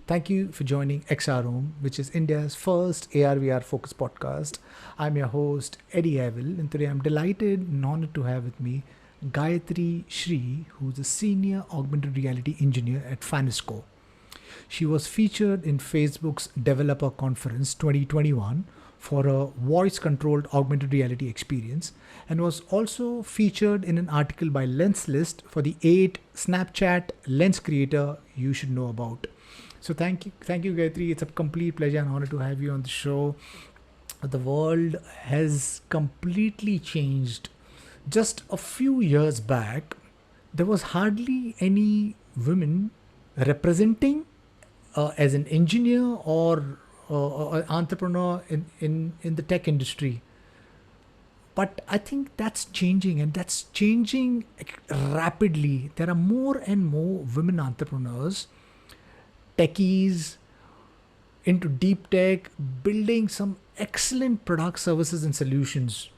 Thank you for joining XR Room, which is India's first AR/VR focused podcast. I'm your host, Eddie Avil, and today I'm delighted and honored to have with me Gayatri Shri, who's a senior augmented reality engineer at Fanisco. She was featured in Facebook's Developer Conference 2021 for a voice controlled augmented reality experience and was also featured in an article by LensList for the 8 Snapchat lens creator you should know about. So thank you, Gayatri. It's a complete pleasure and honor to have you on the show. The world has completely changed. Just a few years back, there was hardly any women representing as an engineer or entrepreneur in the tech industry. But I think that's changing, and that's changing rapidly. There are more and more women entrepreneurs, techies into deep tech, building some excellent products, services, and solutions.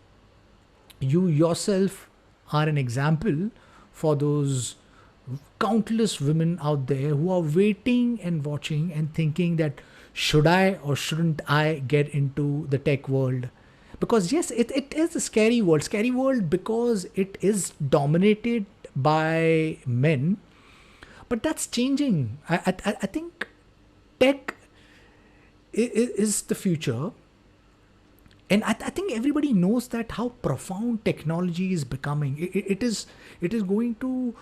You yourself are an example for those countless women out there who are waiting and watching and thinking that should I or shouldn't I get into the tech world? Because yes, it is a scary world because it is dominated by men, but that's changing. I think tech is the future, and I think everybody knows that how profound technology is becoming. It is going to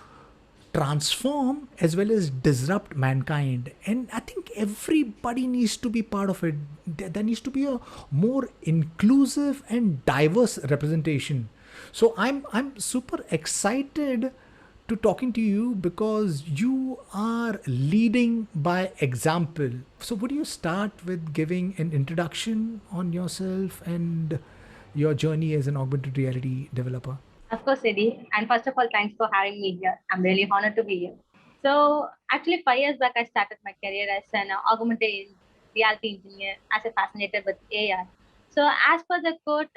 transform as well as disrupt mankind, and I think everybody needs to be part of it. There needs to be a more inclusive and diverse representation. So I'm super excited to talking to you because you are leading by example. So would you start with giving an introduction on yourself and your journey as an augmented reality developer? Of course, Eddie. And first of all, thanks for having me here. I'm really honored to be here. So, actually, 5 years back, I started my career as an augmented reality engineer as a fascinated with AI. So, as per the quote,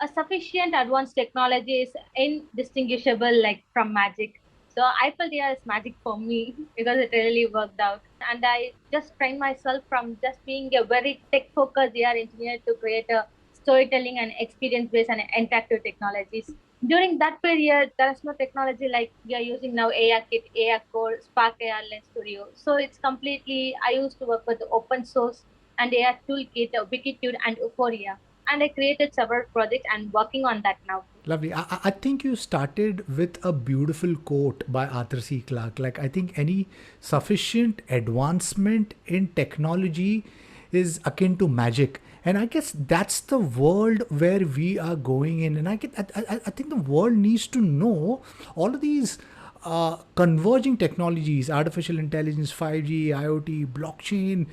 a sufficient advanced technology is indistinguishable like from magic. So I felt yeah, it's magic for me because it really worked out. And I just trained myself from just being a very tech focused AR engineer to create a storytelling and experience based and interactive technologies. During that period, there is no technology like we are using now AR Kit, AR Core, Spark AR Lens Studio. So it's completely, I used to work with open source and AR Toolkit, Wikitude, and Euphoria, and I created several projects and working on that now. Lovely. I think you started with a beautiful quote by Arthur C. Clarke. Like, I think any sufficient advancement in technology is akin to magic. And I guess that's the world where we are going in. And I think the world needs to know all of these converging technologies, artificial intelligence, 5G, IoT, blockchain.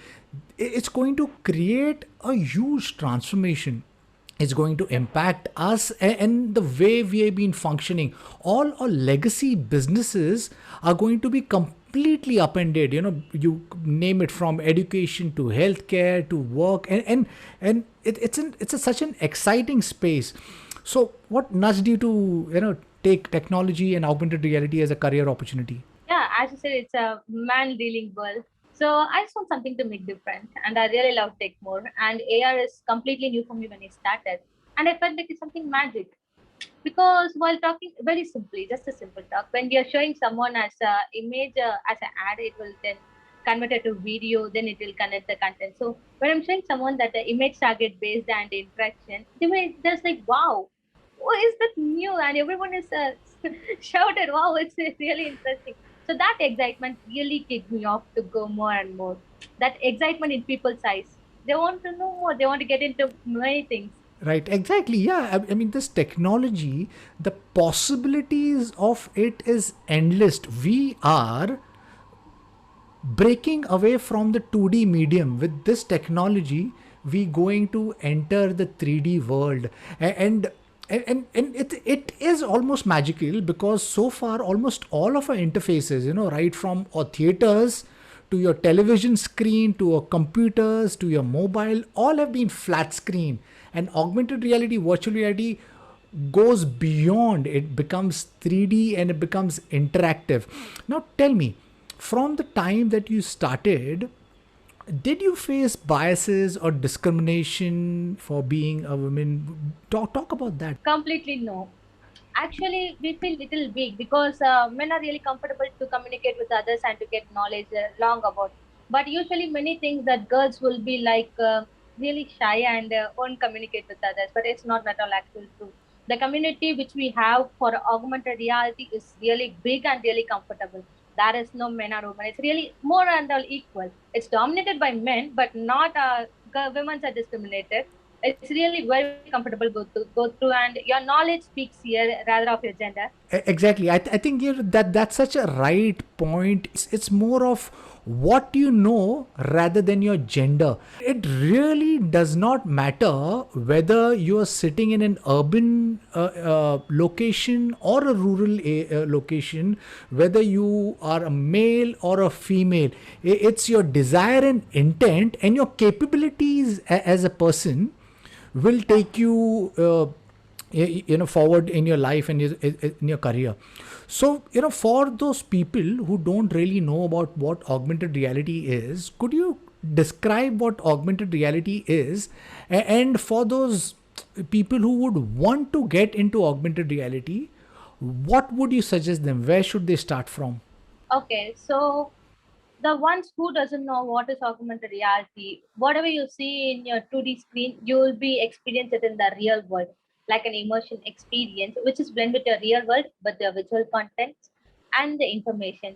It's going to create a huge transformation. It's going to impact us and the way we have been functioning. All our legacy businesses are going to be completely upended. You name it, from education to healthcare to work, and it's such an exciting space. So what nudged you to take technology and augmented reality as a career opportunity? Yeah, as you said, it's a man dealing world. So I just want something to make different, and I really love tech more. And AR is completely new for me when it started, and I felt like it's something magic because while talking very simply, just a simple talk, when we are showing someone as a image as an ad, it will then convert it to video, then it will connect the content. So when I'm showing someone that the image target based and interaction, they were just like, wow, what is that new? And everyone is shouted, wow, it's really interesting. So that excitement really kicked me off to go more and more. That excitement in people's eyes. They want to know more. They want to get into many things. Right, exactly. Yeah, I mean, this technology, the possibilities of it is endless. We are breaking away from the 2D medium. With this technology, we going to enter the 3D world. And it is almost magical because so far almost all of our interfaces, right from our theaters to your television screen to your computers to your mobile, all have been flat screen. And augmented reality, virtual reality goes beyond. It becomes 3D and it becomes interactive. Now tell me, from the time that you started, did you face biases or discrimination for being a woman? Talk about that. Completely no. Actually, we feel little weak because men are really comfortable to communicate with others and to get knowledge long about. But usually, many things that girls will be like really shy and won't communicate with others. But it's not at all actual true. The community which we have for augmented reality is really big and really comfortable. There is no men or women. It's really more and all equal. It's dominated by men, but not women are discriminated. It's really very comfortable go through, and your knowledge speaks here rather of your gender. Exactly. I think that's such a right point. It's more of what you know rather than your gender. It really does not matter whether you are sitting in an urban location or a rural location, whether you are a male or a female. It's your desire and intent and your capabilities as a person will take you forward in your life and in your career. So for those people who don't really know about what augmented reality is, could you describe what augmented reality is? And for those people who would want to get into augmented reality, what would you suggest them? Where should they start from? Okay, so the ones who doesn't know what is augmented reality, whatever you see in your 2D screen, you will be experienced it in the real world, like an immersion experience, which is blended with the real world, but the visual contents and the information.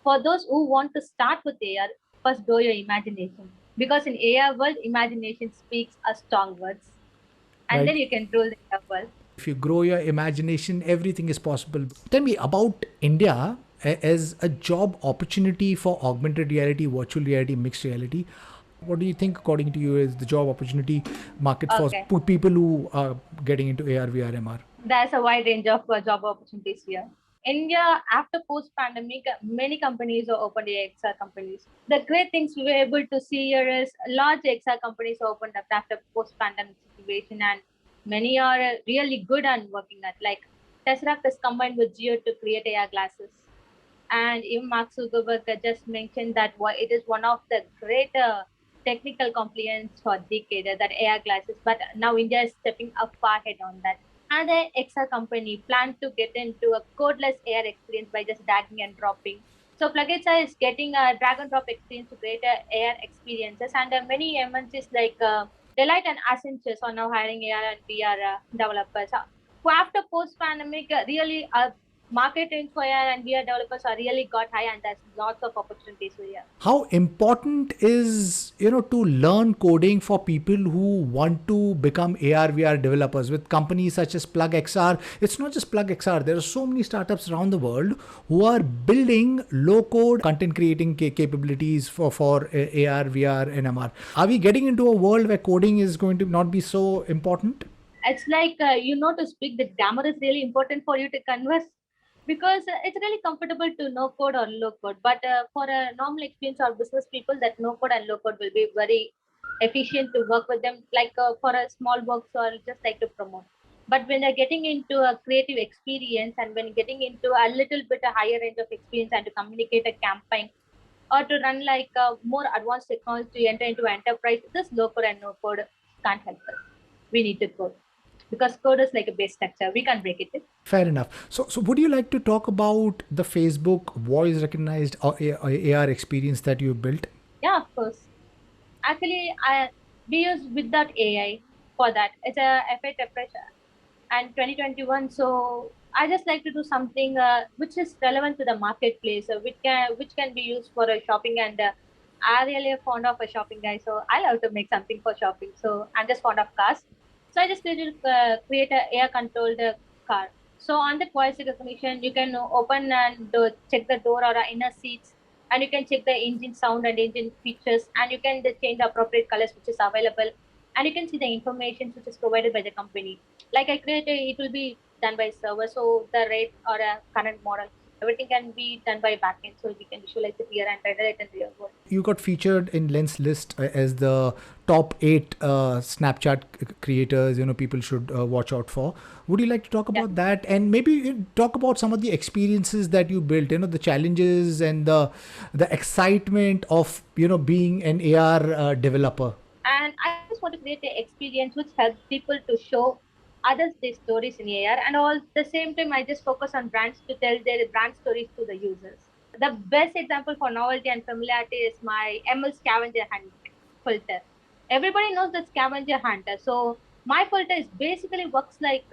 For those who want to start with AR, first grow your imagination, because in AR world, imagination speaks a strong words, and Right? then you can rule the AR world. If you grow your imagination, everything is possible. Tell me about India as a job opportunity for augmented reality, virtual reality, mixed reality. What do you think, according to you, is the job opportunity market for Okay. people who are getting into AR, VR, MR? There's a wide range of job opportunities here. India, after post-pandemic, many companies are opened XR companies. The great things we were able to see here is large XR companies opened up after post-pandemic situation, and many are really good and working at. Like Tesseract is combined with Geo to create AR glasses, and even Mark Zuckerberg just mentioned that it is one of the great technical compliance for decade that AR glasses. But now India is stepping up far ahead on that. And the XR company planned to get into a codeless AR experience by just dragging and dropping. So Plugitsa is getting a drag and drop experience to create AR experiences, and many MNCs like Deloitte and Accenture are now hiring AR and VR developers. After post-pandemic, really market trends for AR and VR developers are really got high, and there's lots of opportunities here. How important is to learn coding for people who want to become AR VR developers with companies such as Plug XR? It's not just Plug XR. There are so many startups around the world who are building low code content creating capabilities for AR VR and MR. Are we getting into a world where coding is going to not be so important? It's like to speak the grammar is really important for you to converse, because it's really comfortable to no code or low code. But for a normal experience or business people, that no code and low code will be very efficient to work with them, like for a small works or just like to promote. But when they're getting into a creative experience, and when getting into a little bit a higher range of experience and to communicate a campaign or to run like more advanced technology to enter into enterprise, this low code and no code can't help us. We need to code, because code is like a base structure. We can't break it. Fair enough. So would you like to talk about the Facebook voice recognized AR experience that you built? Yeah, of course. Actually, we use without AI for that. It's a FA refresh and 2021. So I just like to do something which is relevant to the marketplace, which can be used for a shopping. And I really fond of a shopping guy, so I love to make something for shopping. So I'm just fond of cars. So I just create a air controlled car. So on the voice recognition, you can open and check the door or inner seats, and you can check the engine sound and engine features, and you can change the appropriate colors which is available, and you can see the information which is provided by the company. Like I created, it will be done by server, so the rate or a current model. Everything can be done by backend, so we can visualize it here and render it in real world. You got featured in Lens list as the top 8 Snapchat creators, people should watch out for. Would you like to talk Yeah. about that, and maybe talk about some of the experiences that you built, the challenges and the excitement of being an AR developer? And I just want to create an experience which helps people to show others their stories in AR, and all the same time I just focus on brands to tell their brand stories to the users. The best example for novelty and familiarity is my ML scavenger hunt filter. Everybody knows the scavenger hunter. So my filter is basically works like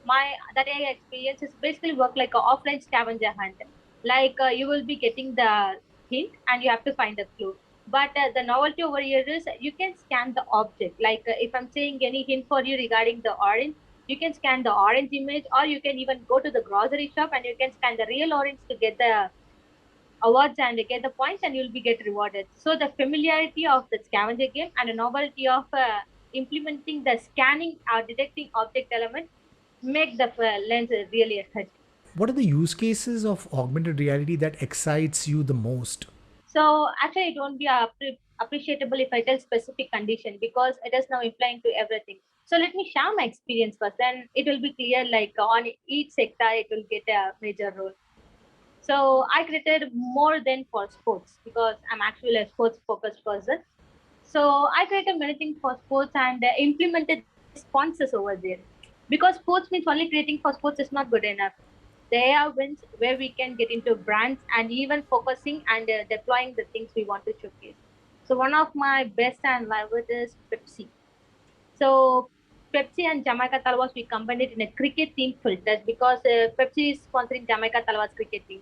my that AI experience is basically work like a offline scavenger hunt. Like you will be getting the hint and you have to find the clue. But the novelty over here is you can scan the object. Like if I'm saying any hint for you regarding the orange, you can scan the orange image, or you can even go to the grocery shop and you can scan the real orange to get the awards and get the points, and you'll be get rewarded. So the familiarity of the scavenger game and the novelty of implementing the scanning or detecting object element make the lens really effective. What are the use cases of augmented reality that excites you the most? So actually, it won't be appreciable if I tell specific condition because it is now implying to everything. So let me share my experience first, then it will be clear. Like on each sector, it will get a major role. So I created more than for sports because I'm actually a sports focused person. So I created many things for sports and implemented the sponsors over there. Because sports means only creating for sports is not good enough. There are wins where we can get into brands and even focusing and deploying the things we want to showcase. So one of my best and favorite is Pepsi. So Pepsi and Jamaica Talwas, we combined it in a cricket team filters because Pepsi is sponsoring Jamaica Talwas cricket team.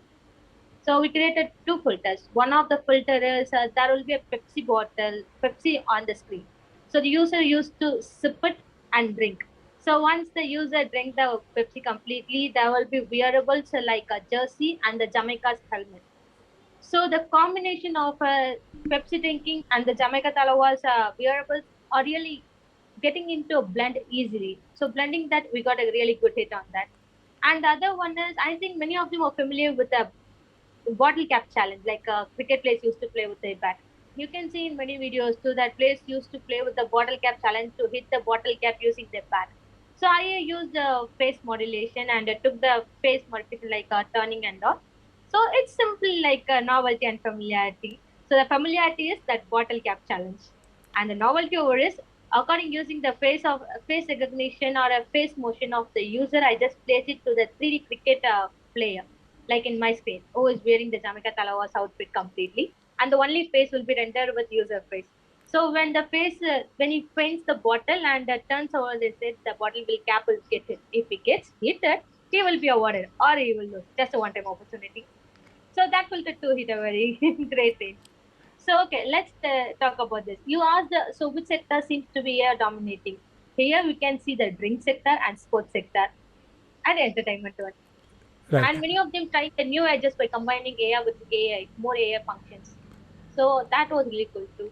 So we created two filters. One of the filter is there will be a Pepsi bottle, Pepsi on the screen. So the user used to sip it and drink. So once the user drink the Pepsi completely, there will be wearables like a jersey and the Jamaica's helmet. So the combination of Pepsi drinking and the Jamaica Talawas wearables are really getting into a blend easily. So blending that, we got a really good hit on that. And the other one is, I think many of them are familiar with the bottle cap challenge, like cricket players used to play with their bat. You can see in many videos too that players used to play with the bottle cap challenge to hit the bottle cap using their bat. So I used the face modulation and took the face modification like turning and all. So it's simply like novelty and familiarity. So the familiarity is that bottle cap challenge, and the novelty over is according using the face recognition or a face motion of the user. I just place it to the 3D cricket player like in my screen, who is wearing the Jamaica Talawas outfit completely, and the only face will be rendered with user face. So when the face, when he paints the bottle and turns over, they said the bottle will cap will get hit. If he gets hit, he will be awarded or he will lose. Just a one-time opportunity. So that filter too hit a very great range. So okay, let's talk about this. You asked, so which sector seems to be dominating? Here we can see the drink sector and sports sector and entertainment one. Right. And many of them trying the new edges by combining AI with AI, more AI functions. So that was really cool too.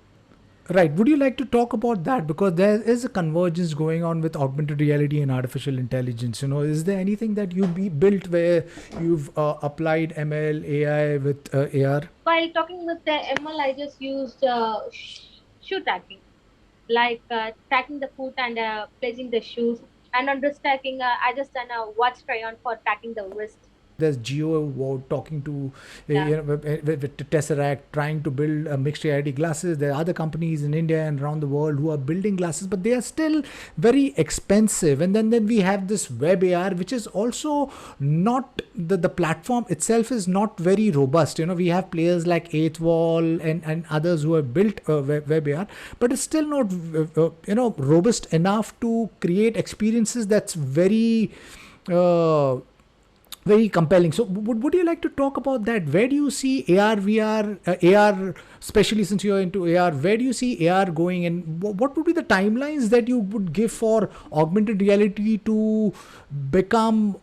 Right. Would you like to talk about that? Because there is a convergence going on with augmented reality and artificial intelligence. Is there anything that you built where you've applied ML, AI with AR? While talking with the ML, I just used shoe tracking, like tracking the foot and placing the shoes. And on wrist tracking, I just done a watch try on for tracking the wrist. There's Geo talking to Yeah. with Tesseract, trying to build mixed reality glasses. There are other companies in India and around the world who are building glasses, but they are still very expensive. And then we have this web AR, which is also not the platform itself is not very robust. We have players like Eighth Wall and others who have built web AR, but it's still not robust enough to create experiences that's uh, very compelling. So would you like to talk about that? Where do you see AR, VR, AR, especially since you're into AR, where do you see AR going, and what would be the timelines that you would give for augmented reality to become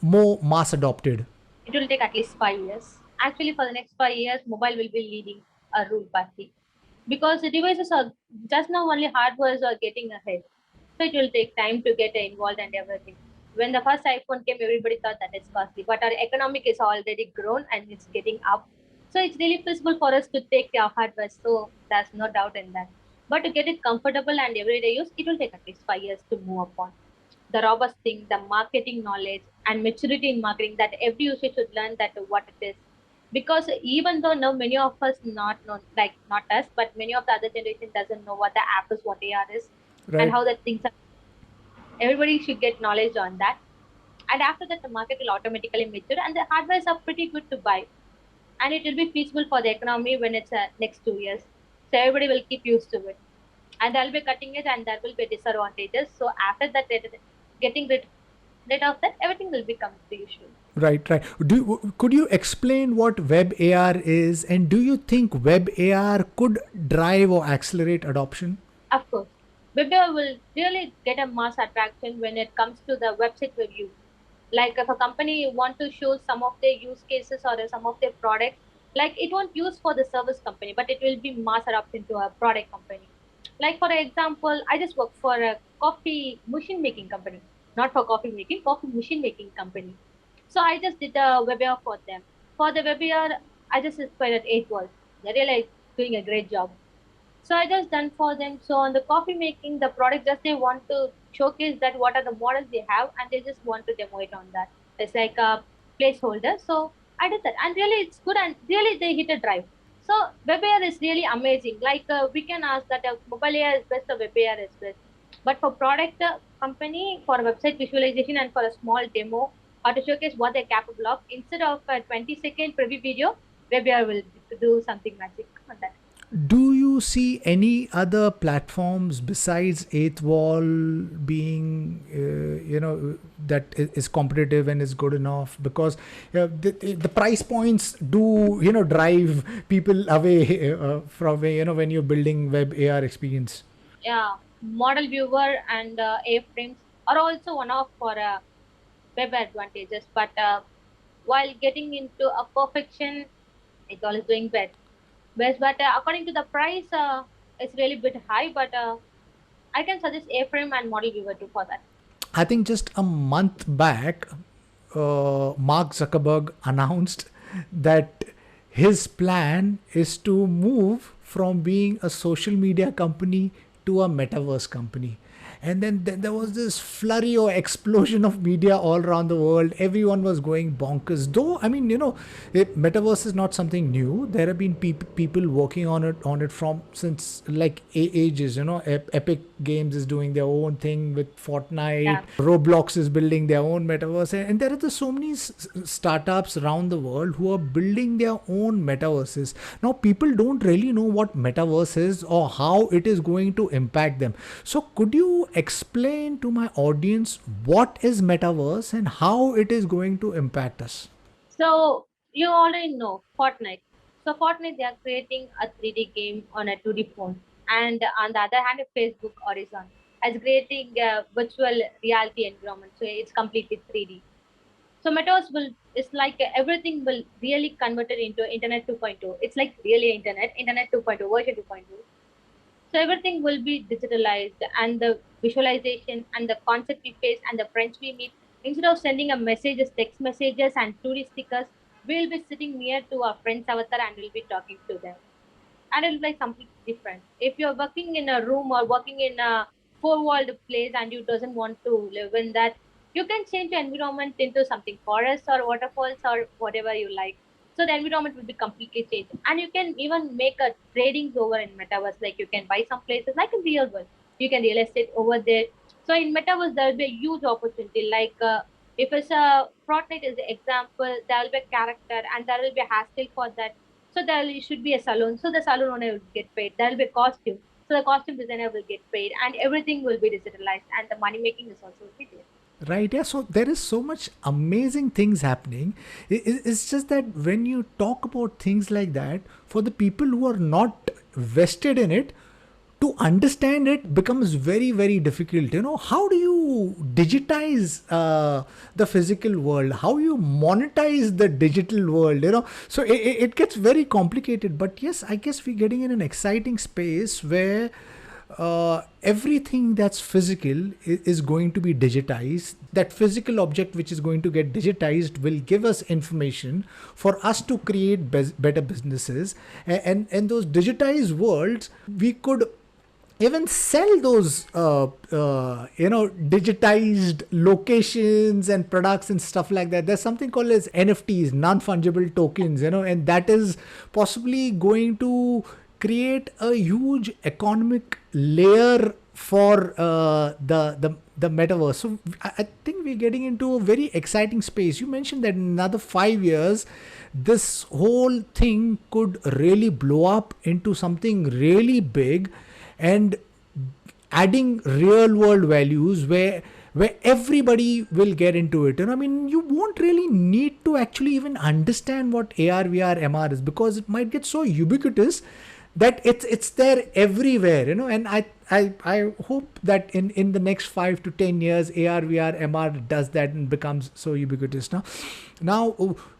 more mass adopted? It will take at least 5 years. Actually, for the next 5 years, mobile will be leading a rule party because the devices are just now only hardwares are getting ahead. So it will take time to get involved and everything. When the first iPhone came, everybody thought that it's costly, but our economic is already grown and it's getting up. So it's really feasible for us to take our hardware. So there's no doubt in that. But to get it comfortable and everyday use, it will take at least 5 years to move upon. The robust thing, the marketing knowledge and maturity in marketing that every user should learn that what it is. Because even though now many of us not know, like not us, but many of the other generation doesn't know what the app is, what AR is, and Right. how the things are. Everybody should get knowledge on that. And after that, the market will automatically mature, and the hardwares are pretty good to buy, and it will be feasible for the economy when it's next 2 years. So everybody will keep used to it, and there will be cutting edge, and there will be disadvantages. So after that, getting rid of that, everything will become the usual. Right, right. Could you explain what web AR is, and do you think web AR could drive or accelerate adoption? Of course, Webber will really get a mass attraction when it comes to the website review. Like if a company want to show some of their use cases or some of their products, like it won't use for the service company, but it will be mass adoption to a product company. Like for example, I just work for a coffee machine making company, not for coffee making, coffee machine making company. So I just did a webinar for them. For the webinar, I just inspired 8 walls. They're really doing a great job. So I just done for them. So on the coffee making, the product just they want to showcase that what are the models they have, and they just want to demo it on that. It's like a placeholder. So I did that, and really it's good, and really they hit a drive. So web AR is really amazing. Like we can ask that mobile AR is best or web AR is best, but for product company for a website visualization and for a small demo or to showcase what they're capable of, instead of a 20-second preview video, web AR will do something magic on that. Do you see any other platforms besides Eighth Wall being, that is competitive and is good enough? Because the price points do, drive people away from, when you're building web AR experience. Yeah, model viewer and A-frames are also one of for web advantages. But while getting into a perfection, it's always doing bad. Best, but according to the price, it's really bit high. But I can suggest A-frame and model viewer too for that. I think just a month back, Mark Zuckerberg announced that his plan is to move from being a social media company to a metaverse company. And then there was this flurry or explosion of media all around the world. Everyone was going bonkers. Though, I mean, metaverse is not something new. There have been people working on it from since like ages. Epic Games is doing their own thing with Fortnite. Yeah. Roblox is building their own metaverse, and there are so many startups around the world who are building their own metaverses. Now, people don't really know what metaverse is or how it is going to impact them. So, could you explain to my audience what is metaverse and how it is going to impact us? So you already know Fortnite. So Fortnite, they are creating a 3D game on a 2D phone, and on the other hand, Facebook Horizon is creating a virtual reality environment. So it's completely 3D. So Metaverse will it's like everything will really convert it into Internet 2.0. It's like really Internet 2.0, version 2.0. So everything will be digitalized, and the visualization and the concept we face and the friends we meet, instead of sending a messages, text messages and 2D stickers, we'll be sitting near to our friend's avatar and we'll be talking to them. And it'll be like something different. If you're working in a room or working in a four-walled place and you doesn't want to live in that, you can change your environment into something forest or waterfalls or whatever you like. So the environment will be completely changed. And you can even make a tradings over in metaverse. Like you can buy some places like in real world. You can real estate over there. So in metaverse there will be a huge opportunity. Like if it's a Fortnite is the example, there will be a character and there will be a hairstyle for that. So should be a salon. So the salon owner will get paid. There will be a costume. So the costume designer will get paid, and everything will be digitalized, and the money making is also will be there. Right, yeah. So there is so much amazing things happening. It's just that when you talk about things like that, for the people who are not vested in it, to understand it becomes very, very difficult. How do you digitize the physical world? How you monetize the digital world? So it gets very complicated. But yes, I guess we're getting in an exciting space where everything that's physical is going to be digitized. That physical object which is going to get digitized will give us information for us to create better businesses. And those digitized worlds, we could even sell those digitized locations and products and stuff like that. There's something called as NFTs, non-fungible tokens, and that is possibly going to create a huge economic layer for the metaverse. So I think we're getting into a very exciting space. You mentioned that in another 5 years, this whole thing could really blow up into something really big, and adding real world values where everybody will get into it. And I mean, you won't really need to actually even understand what AR, VR, MR is, because it might get so ubiquitous that it's there everywhere. And I hope that in the next 5 to 10 years, AR, VR, MR does that and becomes so ubiquitous. Now,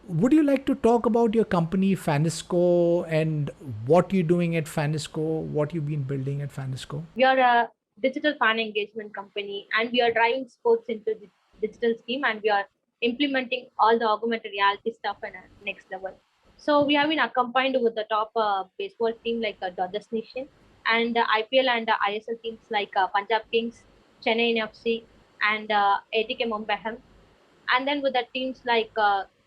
would you like to talk about your company Fanisco and what you're doing at Fanisco, what you've been building at Fanisco? We are a digital fan engagement company, and we are driving sports into the digital scheme, and we are implementing all the augmented reality stuff in a next level. So we have been accompanied with the top baseball team like Dodgers Nation, and IPL and ISL teams like Punjab Kings, Chennai FC, and ATK Mumbai. And then with the teams like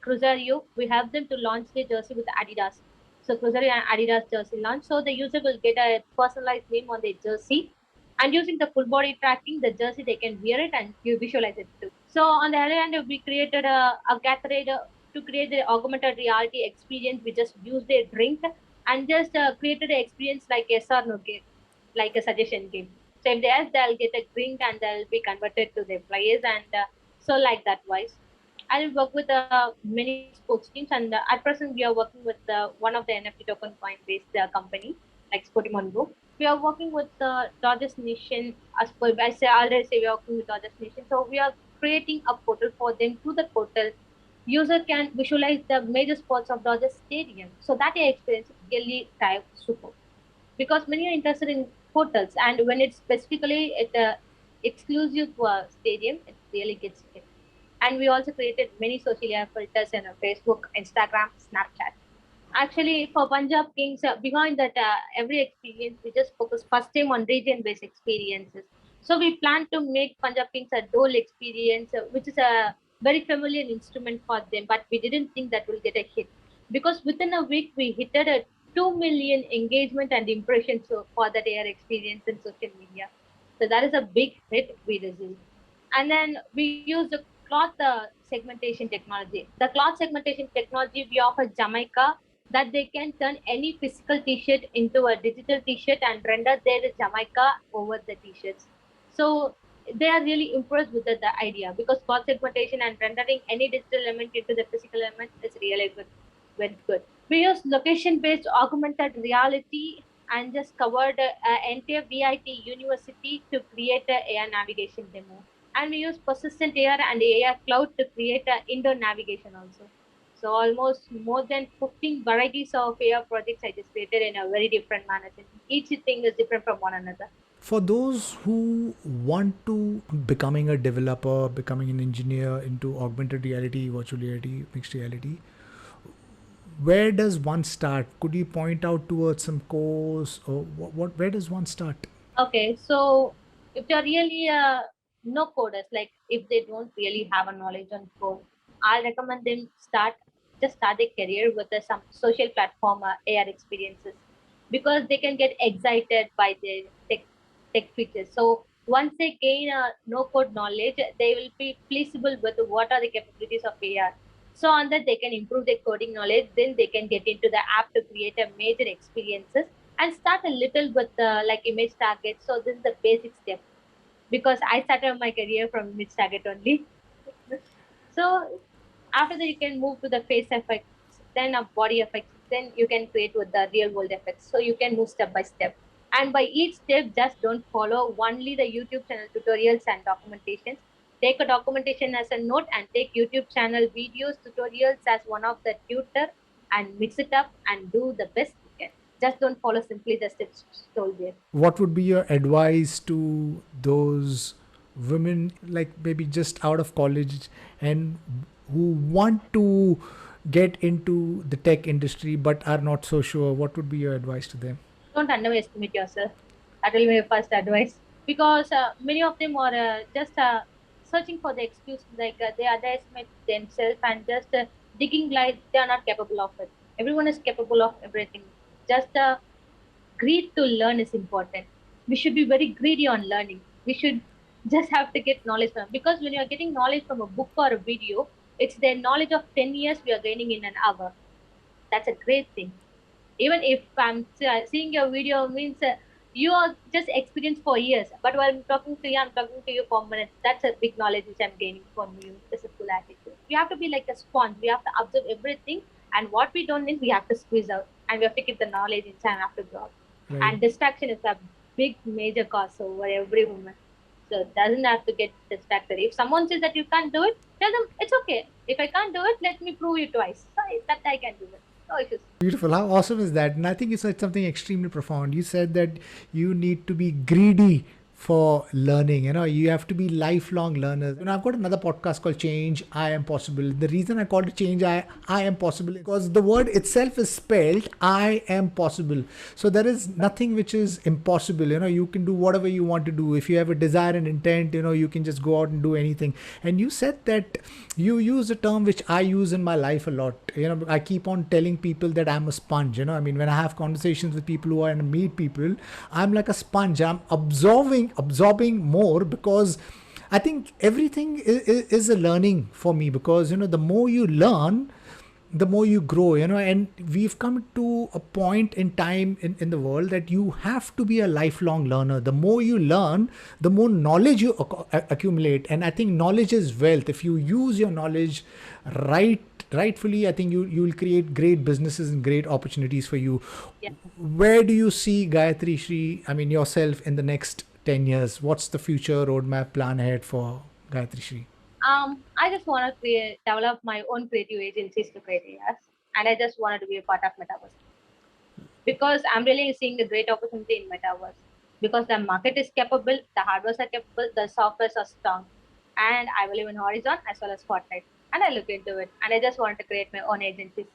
Cruzeiro, we help them to launch their jersey with Adidas. So Cruzeiro and Adidas jersey launch. So the user will get a personalized name on their jersey. And using the full body tracking, the jersey, they can wear it and you visualize it too. So on the other hand, we created a Gatorade to create the augmented reality experience. We just used a drink and just created an experience like a yes or no game, like a suggestion game. So if they ask, they'll get a drink and they'll be converted to their players, and so like that wise. I work with many sports teams, and at present we are working with one of the NFT token coin based company like Sportimon Group. We are working with the Dodgers Nation. I already say we are working with Dodgers Nation. So we are creating a portal for them. Through the portal, user can visualize the major spots of Dodgers Stadium. So that experience is really type super, because when you're interested in hotels and when it's specifically at a exclusive stadium, it really gets it. And we also created many social media filters in Facebook, Instagram, Snapchat. Actually, for Punjab Kings, behind that every experience, we just focus first time on region-based experiences. So we plan to make Punjab Kings a dole experience, which is a very familiar instrument for them, but we didn't think that will get a hit, because within a week we hit a 2 million engagement and impressions for that air experience in social media. So that is a big hit we received. And then we use the cloth segmentation technology. The cloth segmentation technology, we offer Jamaica that they can turn any physical t-shirt into a digital t-shirt and render their Jamaica over the t-shirts. So they are really impressed with the idea, because cloth segmentation and rendering any digital element into the physical element is really good, very good. We use location-based augmented reality and just covered entire VIT University to create a AI navigation demo. And we use persistent AR and AI cloud to create a indoor navigation also. So almost more than 15 varieties of AR projects I just created in a very different manner. Each thing is different from one another. For those who want to becoming a developer, becoming an engineer into augmented reality, virtual reality, mixed reality, where does one start? Could you point out towards some course, or what where does one start? Okay, so if they're really no coders, like if they don't really have a knowledge on code, I'll recommend them start their career with some social platform AR experiences, because they can get excited by the tech features. So once they gain no code knowledge, they will be pleasable with what are the capabilities of AR. So on that they can improve their coding knowledge. Then they can get into the app to create a major experiences and start a little with like image target. So this is the basic step, because I started my career from image target only. So after that, you can move to the face effects, then a body effects, then you can create with the real world effects. So you can move step by step. And by each step, just don't follow only the YouTube channel tutorials and documentations. Take a documentation as a note and take YouTube channel videos, tutorials as one of the tutor, and mix it up and do the best you can. Just don't follow simply the steps told there. What would be your advice to those women, like maybe just out of college and who want to get into the tech industry but are not so sure? What would be your advice to them? Don't underestimate yourself. That will be my first advice. Because many of them are just searching for the excuse, like they underestimate themselves and just digging like they are not capable of it. Everyone is capable of everything. Just greed to learn is important. We should be very greedy on learning. We should just have to get knowledge from, because when you are getting knowledge from a book or a video, it's their knowledge of 10 years we are gaining in an hour. That's a great thing. Even if I'm seeing your video means you are just experienced for years, but while I'm talking to you, I'm talking to you for minutes. That's a big knowledge which I'm gaining from you. It's a full attitude. We have to be like a sponge. We have to absorb everything, and what we don't need, we have to squeeze out, and we have to keep the knowledge inside and have to grow. Right. And distraction is a big major cause over every woman. So it doesn't have to get distracted. If someone says that you can't do it, tell them it's okay. If I can't do it, let me prove you twice. Sorry, that I can do it. No issues. Beautiful. How awesome is that? And I think you said something extremely profound. You said that you need to be greedy for learning. You have to be lifelong learners. I've got another podcast called Change I Am Possible. The reason I called it Change I Am Possible because the word itself is spelled I am possible. So there is nothing which is impossible. You can do whatever you want to do. If you have a desire and intent, you can just go out and do anything. And you said that you use a term which I use in my life a lot. I keep on telling people that I'm a sponge. When I have conversations with people who are and meet people, I'm like a sponge. I'm absorbing more because I think everything is a learning for me, because the more you learn, the more you grow, and we've come to a point in time in the world that you have to be a lifelong learner. The more you learn, the more knowledge you accumulate. And I think knowledge is wealth. If you use your knowledge rightfully, I think you will create great businesses and great opportunities for you. Yeah. Where do you see Gayatri Shree, yourself in the next 10 years? What's the future roadmap plan ahead for Gayatri Shree? I just want to develop my own creative agencies to create AIs, and I just wanted to be a part of Metaverse because I'm really seeing a great opportunity in Metaverse because the market is capable, the hardwares are capable, the softwares are strong, and I believe in Horizon as well as Fortnite, and I look into it, and I just want to create my own agencies.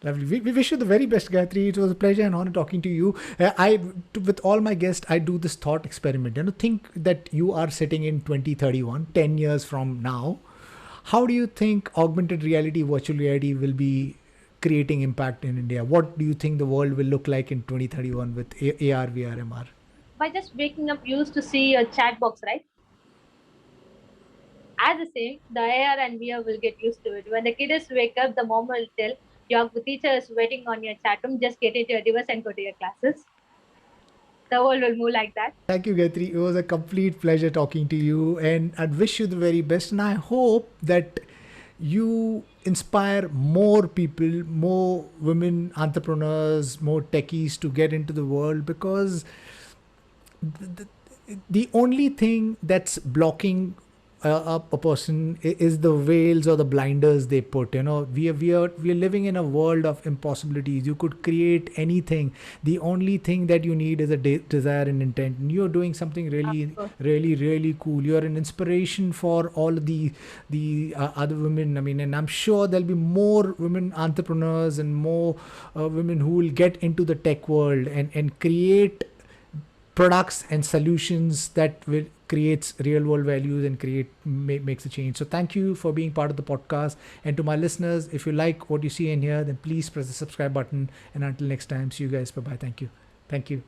Lovely. We wish you the very best, Gayatri. It was a pleasure and honor talking to you. With all my guests, I do this thought experiment. Think that you are sitting in 2031, 10 years from now. How do you think augmented reality, virtual reality will be creating impact in India? What do you think the world will look like in 2031 with AR, VR, MR? By just waking up, you used to see a chat box, right? As the same, the AR and VR will get used to it. When the kiddos wake up, the mom will tell, your teacher is waiting on your chat room, just get into your device and go to your classes. The world will move like that. Thank you, Gayatri. It was a complete pleasure talking to you, and I'd wish you the very best. And I hope that you inspire more people, more women entrepreneurs, more techies to get into the world, because the only thing that's blocking a person is the veils or the blinders they put. We are living in a world of impossibilities. You could create anything. The only thing that you need is a desire and intent, and you're doing something really cool. You're an inspiration for all the other women. And I'm sure there'll be more women entrepreneurs and more women who will get into the tech world and create products and solutions that will creates real world values and makes a change. So thank you for being part of the podcast. And to my listeners, if you like what you see in here, then please press the subscribe button. And until next time, see you guys. Bye bye. Thank you. Thank you.